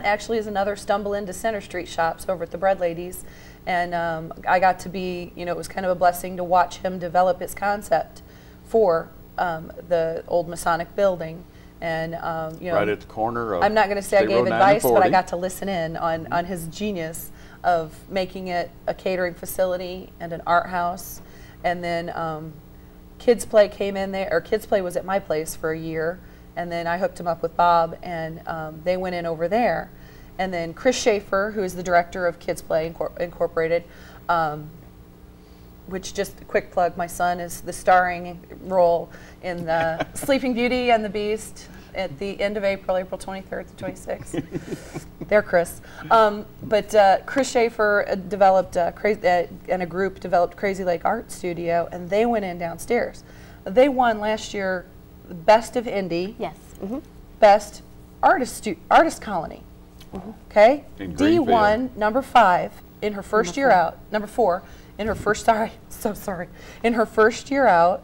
actually is another stumble into Center Street shops over at the Bread Ladies, and I got to be, it was kind of a blessing to watch him develop his concept for the old Masonic building. And right at the corner of I'm not going to say I gave advice, but I got to listen in on his genius of making it a catering facility and an art house. And then Kids Play came in there, or Kids Play was at my place for a year, and then I hooked him up with Bob, and they went in over there. And then Chris Schaefer, who is the director of Kids Play Incorporated, which, just a quick plug, my son is the starring role in the Sleeping Beauty and the Beast at the end of April, April 23rd to 26th. There, Chris. But Chris Schaefer developed, and a group developed Crazy Lake Art Studio, and they went in downstairs. They won last year Best of Indie. Yes. Best Artist Colony. Okay? Dee won number 5 in her first year out, number 4 in her first, in her first year out.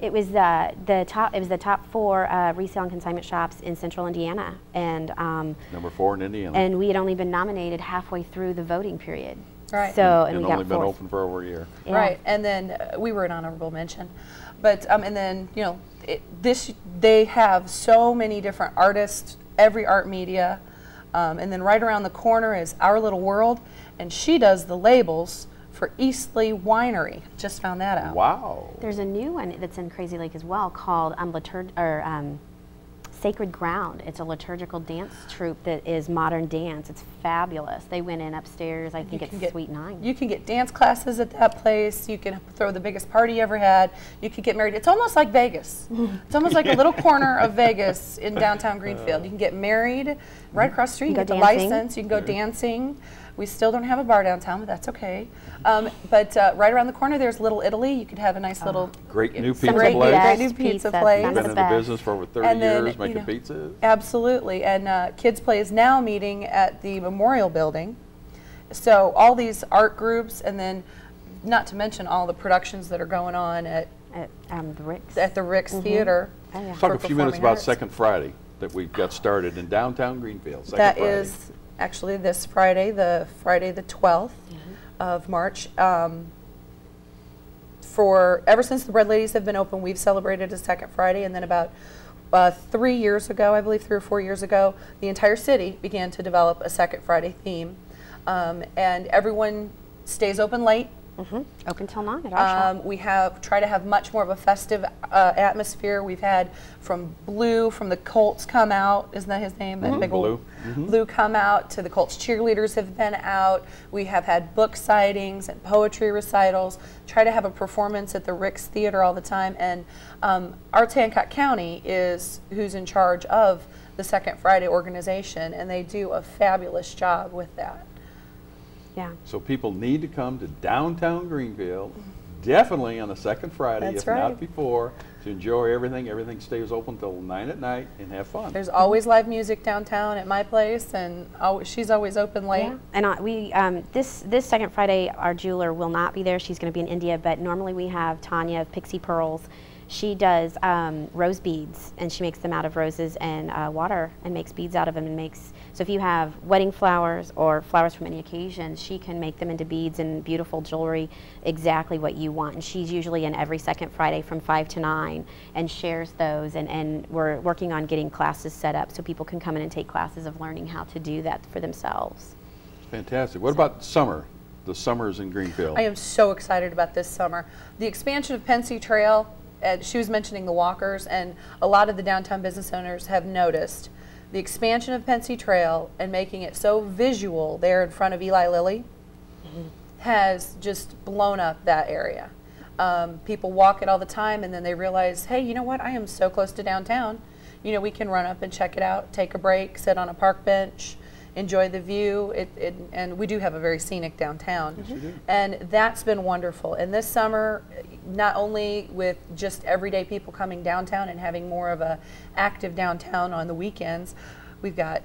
It was the top 4 resale and consignment shops in Central Indiana, and number 4 in Indiana. And we had only been nominated halfway through the voting period. Right. So and we only got been 4th. open for over a year. Yeah. Right. And then we were an honorable mention, but and then they have so many different artists, every art media, and then right around the corner is Our Little World, and she does the labels for Eastleigh Winery. Just found that out. Wow. There's a new one that's in Crazy Lake as well called Sacred Ground. It's a liturgical dance troupe that is modern dance. It's fabulous. They went in upstairs. I think it's Suite 9. You can get dance classes at that place. You can throw the biggest party you ever had. You could get married. It's almost like Vegas. It's almost like a little corner of Vegas in downtown Greenfield. You can get married right across the street. You get the license. You can go dancing. We still don't have a bar downtown, but that's okay. But right around the corner, there's Little Italy. You could have a nice little great new pizza great place. new pizza place. Been in the business for over 30 years making pizzas. Absolutely, and Kids Play is now meeting at the Memorial Building. So all these art groups, and then not to mention all the productions that are going on at the Ricks. At the Ricks Theater. Oh, yeah. Let's talk a few minutes about Second Friday that we got started in downtown Greenfield. That is actually this Friday, the 12th of March. Ever since the Bread Ladies have been open, we've celebrated a Second Friday, and then about 3 years ago, I believe 3 or 4 years ago, the entire city began to develop a Second Friday theme, and everyone stays open late. Open till 9 at our shop. We try to have much more of a festive atmosphere. We've had from the Colts come out. Isn't that his name? That big old Blue come out. To the Colts cheerleaders have been out. We have had book sightings and poetry recitals. Try to have a performance at the Ricks Theater all the time. And Arts Hancock County is who's in charge of the Second Friday organization, and they do a fabulous job with that. Yeah. So people need to come to downtown Greenfield, definitely on the Second Friday, if not before, to enjoy everything. Everything stays open till 9 at night and have fun. There's always live music downtown at my place, and she's always open late. Yeah. And this Second Friday, our jeweler will not be there. She's going to be in India, but normally we have Tanya of Pixie Pearls. She does rose beads, and she makes them out of roses and water, and makes beads out of them, and makes. So if you have wedding flowers or flowers from any occasion, she can make them into beads and beautiful jewelry, exactly what you want. And she's usually in every Second Friday from 5 to 9 and shares those. And we're working on getting classes set up so people can come in and take classes of learning how to do that for themselves. Fantastic. What about summer? The summers in Greenfield. I am so excited about this summer. The expansion of Pensy Trail. She was mentioning the walkers, and a lot of the downtown business owners have noticed the expansion of Pensy Trail and making it so visual there in front of Eli Lilly has just blown up that area. People walk it all the time, and then they realize, hey, you know what? I am so close to downtown. You know, we can run up and check it out, take a break, sit on a park bench, enjoy the view, and we do have a very scenic downtown. Yes, you do. And that's been wonderful. And this summer, not only with just everyday people coming downtown and having more of a active downtown on the weekends, we've got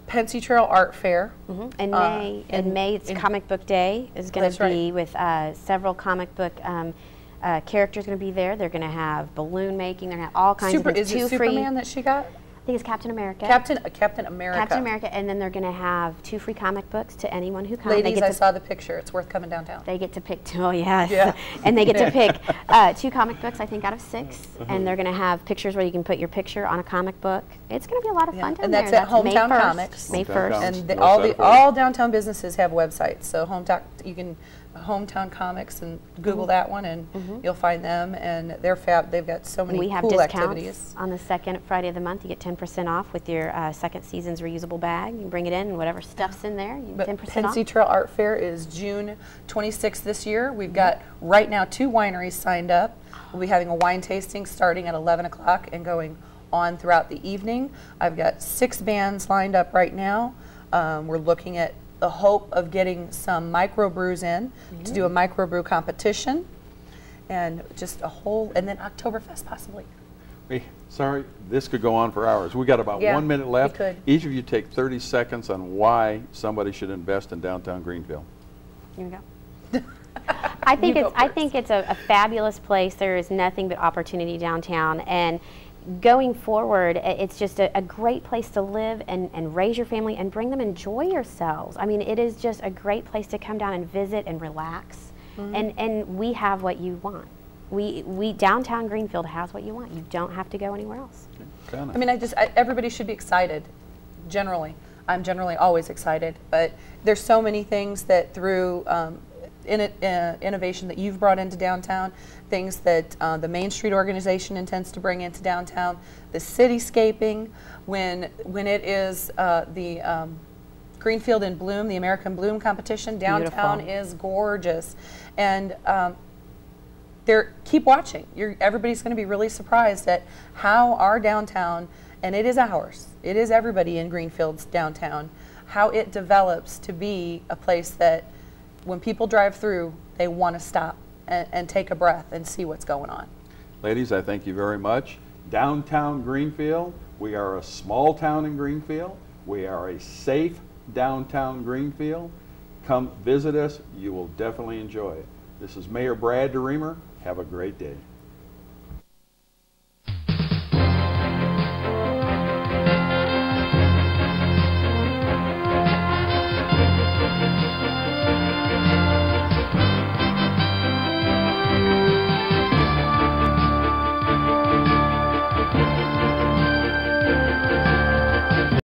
Pensy Trail Art Fair. In May, it's Comic Book Day. Is going to be with several comic book characters going to be there. They're going to have balloon making. They're going to have all kinds of things. Is it Superman that she got? think it's Captain America. Captain America. Captain America, and then they're going to have 2 free comic books to anyone who comes. Ladies, I saw the picture. It's worth coming downtown. They get to pick, oh yes, yeah. And they get to pick 2 comic books, I think, out of 6, and they're going to have pictures where you can put your picture on a comic book. It's going to be a lot of fun down and there. That's at Hometown May 1st, Comics. May 1st. And all downtown businesses have websites, so you can Hometown Comics and Google that one, and you'll find them, and they're fab. They've got so many cool activities. On the second Friday of the month, you get 10% off with your second season's reusable bag. You can bring it in, and whatever stuff's in there, you get 10% off. Pensy Trail Art Fair is June 26th this year. We've got right now 2 wineries signed up. We'll be having a wine tasting starting at 11 o'clock and going on throughout the evening. I've got 6 bands lined up right now. We're looking at the hope of getting some microbrews in to do a microbrew competition, and just a whole, and then Oktoberfest possibly. Sorry, this could go on for hours. We got about 1 minute left. We could. Each of you take 30 seconds on why somebody should invest in downtown Greenfield. Here we go. I think it's a fabulous place. There is nothing but opportunity downtown, and going forward, it's just a great place to live and raise your family and bring them, enjoy yourselves. I mean, it is just a great place to come down and visit and relax. And we have what you want. We downtown Greenfield has what you want. You don't have to go anywhere else. Okay. I mean, everybody should be excited. Generally, I'm generally always excited, but there's so many things that through innovation that you've brought into downtown, things that the Main Street organization intends to bring into downtown, the cityscaping, when it is the Greenfield in Bloom, the American Bloom competition, downtown is gorgeous. And keep watching. Everybody's going to be really surprised at how our downtown, and it is ours, it is everybody in Greenfield's downtown, how it develops to be a place that when people drive through, they want to stop and take a breath and see what's going on. Ladies, I thank you very much. Downtown Greenfield, we are a small town in Greenfield. We are a safe downtown Greenfield. Come visit us. You will definitely enjoy it. This is Mayor Brad DeReamer. Have a great day.